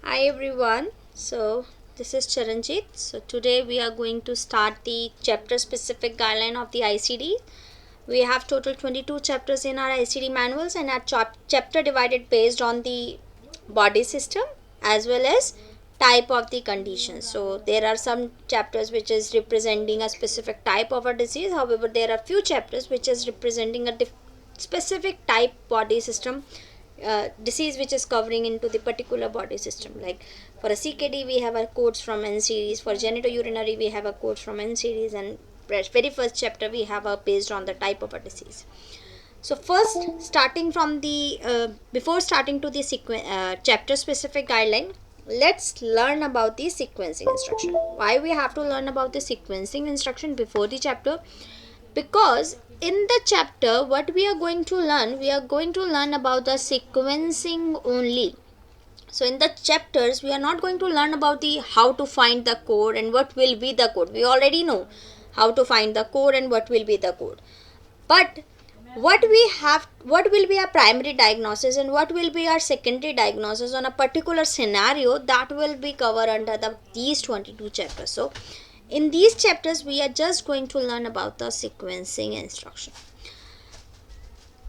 Hi everyone. So this is Charanjit. So today we are going to start the chapter specific guideline of the ICD. We have total 22 chapters in our ICD manuals and our chapter divided based on the body system as well as type of the condition. So there are some chapters which is representing a specific type of a disease. However, there are few chapters which is representing a specific type body system disease which is covering into the particular body system. Like for a CKD we have a codes from NCDs, for genitourinary we have a codes from NCDs, and very first chapter we have a based on the type of a disease. So first, starting from the before starting to the chapter specific guideline, let's learn about the sequencing instruction. Why we have to learn about the sequencing instruction before the chapter? Because in the chapter what we are going to learn, we are going to learn about the sequencing only. So in the chapters we are not going to learn about the how to find the code and what will be the code. We already know how to find the code and what will be the code. But what will be our primary diagnosis and what will be our secondary diagnosis on a particular scenario, that will be covered under these 22 chapters. So in these chapters we are just going to learn about the sequencing instruction.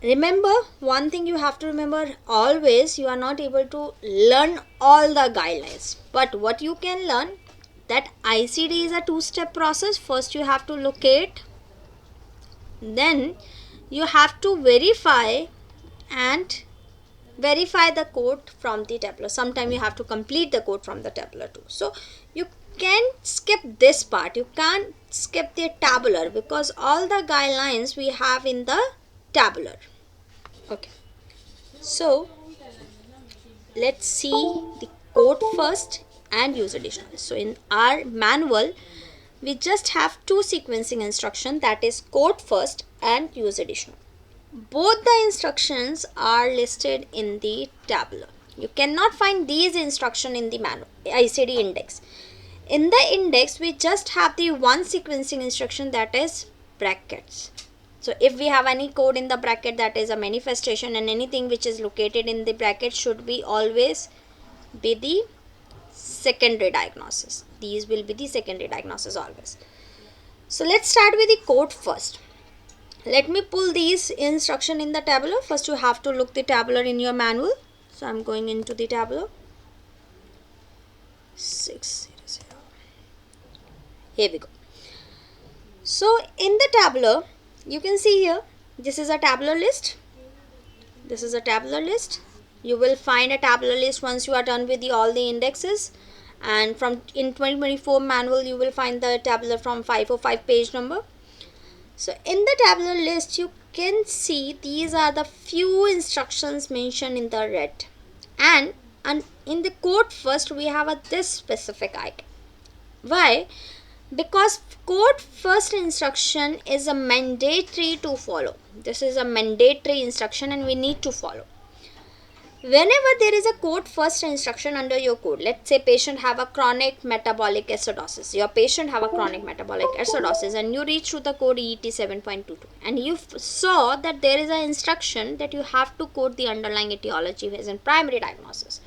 Remember, one thing you have to remember, always you are not able to learn all the guidelines, but what you can learn, that ICD is a two-step process. First you have to locate, then you have to verify and verify the code from the tabular. Sometimes you have to complete the code from the tabular too. So you can skip this part, you can't skip the tabular, because all the guidelines we have in the tabular. Okay, so let's see the code first and use additional. So in our manual we just have two sequencing instruction, that is code first and use additional. Both the instructions are listed in the tabular. You cannot find these instruction in the manual ICD index. In the index we just have the one sequencing instruction, that is brackets. So if we have any code in the bracket, that is a manifestation, and anything which is located in the bracket should be always be the secondary diagnosis. These will be the secondary diagnosis always. So let's start with the code first. Let me pull these instruction in the tabular. First you have to look the tabular in your manual. So I'm going into the tabular. 600. Here we go. So in the tabular you can see here, this is a tabular list. This is a tabular list. You will find a tabular list once you are done with all the indexes, and from in 2024 manual you will find the tabular from 505 page number. So in the tabular list you can see these are the few instructions mentioned in the red, and in the code first we have this specific item. Why? Because code first instruction is a mandatory to follow. This is a mandatory instruction and we need to follow. Whenever there is a code first instruction under your code, let's say patient have a chronic metabolic acidosis, your patient have a chronic metabolic acidosis, and you reach to the code EET 7.22, and you saw that there is an instruction that you have to code the underlying etiology as in primary diagnosis.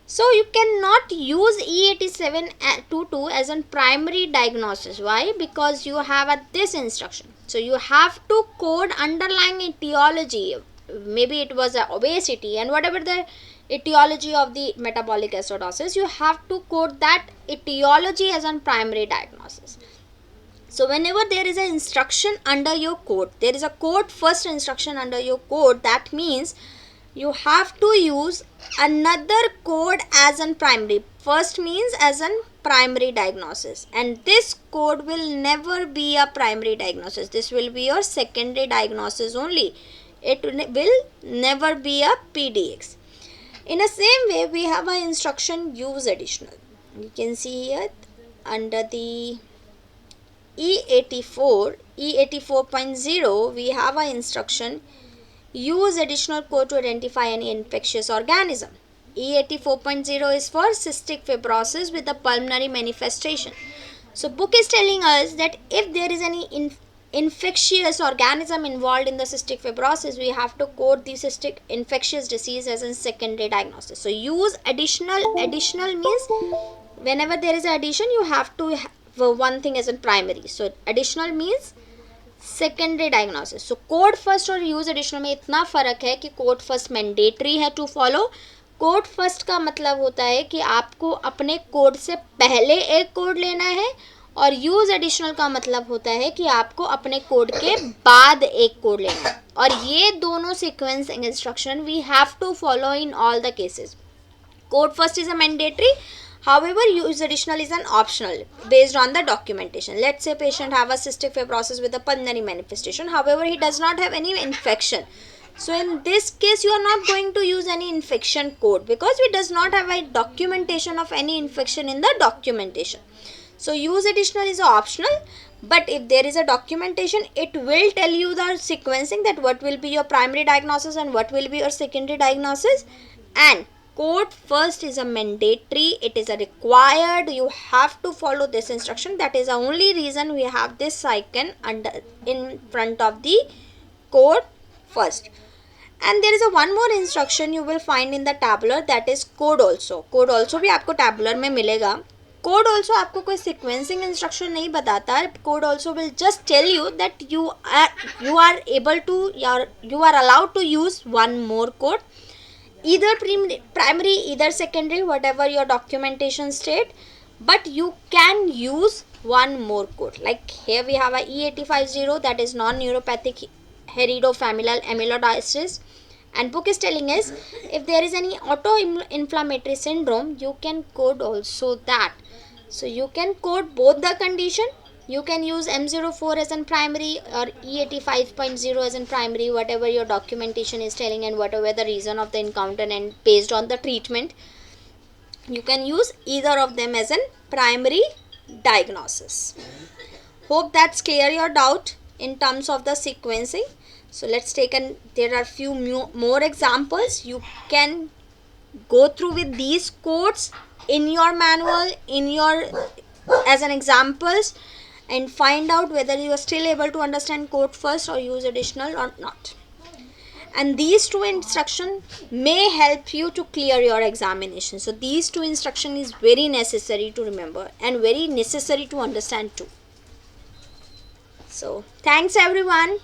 So you cannot use E8722 as a primary diagnosis. Why? Because you have this instruction. So you have to code underlying etiology. Maybe it was a obesity, and whatever the etiology of the metabolic acidosis, you have to code that etiology as a primary diagnosis. So whenever there is an instruction under your code, there is a code first instruction under your code, that means you have to use another code as a primary. First means as a primary diagnosis, and this code will never be a primary diagnosis. This will be your secondary diagnosis only. It will never be a PDX. In the same way, we have an instruction use additional. You can see here under the E84.0 we have an instruction use additional code to identify any infectious organism. E84.0 is for cystic fibrosis with a pulmonary manifestation. So book is telling us that if there is any infectious organism involved in the cystic fibrosis, we have to code the cystic infectious disease as a secondary diagnosis. So use additional. Additional means whenever there is an addition, you have to have one thing as a primary. So additional means secondary diagnosis. So code first और use additional में इतना फ़र्क है कि code first mandatory है to follow. Code first का मतलब होता है कि आपको अपने कोड से पहले एक कोड लेना है, और यूज एडिशनल का मतलब होता है कि आपको अपने कोड के बाद एक कोड लेना है. और ये दोनों sequencing instruction we have to follow in all the cases. Code first is a mandatory. However, use additional is an optional based on the documentation. Let's say patient have a cystic fibrosis with a pulmonary manifestation. However, he does not have any infection. So in this case, you are not going to use any infection code because it does not have a documentation of any infection in the documentation. So use additional is optional. But if there is a documentation, it will tell you the sequencing, that what will be your primary diagnosis and what will be your secondary diagnosis. And code first is a mandatory, it is a required, you have to follow this instruction. That is the only reason we have this icon under in front of the code first. And there is a one more instruction you will find in the tabular, that is code also. Code also भी आपको tabular में मिलेगा. Code also आपको कोई sequencing instruction नहीं बताता. Code also will just tell you that you are able to, you are allowed to use one more code, either primary, either secondary, whatever your documentation state, but you can use one more code. Like here we have a E850, that is non-neuropathic heredofamilial amyloidosis, and book is telling us if there is any auto-inflammatory syndrome, you can code also that. So you can code both the condition. You can use M04 as in primary or E85.0 as in primary, whatever your documentation is telling and whatever the reason of the encounter and based on the treatment. You can use either of them as in primary diagnosis. Hope that's clear your doubt in terms of the sequencing. So let's take there are few more examples. You can go through with these codes in your manual, in your as an examples, and find out whether you are still able to understand code first or use additional or not. And these two instructions may help you to clear your examination. So these two instructions is very necessary to remember and very necessary to understand too. So thanks everyone.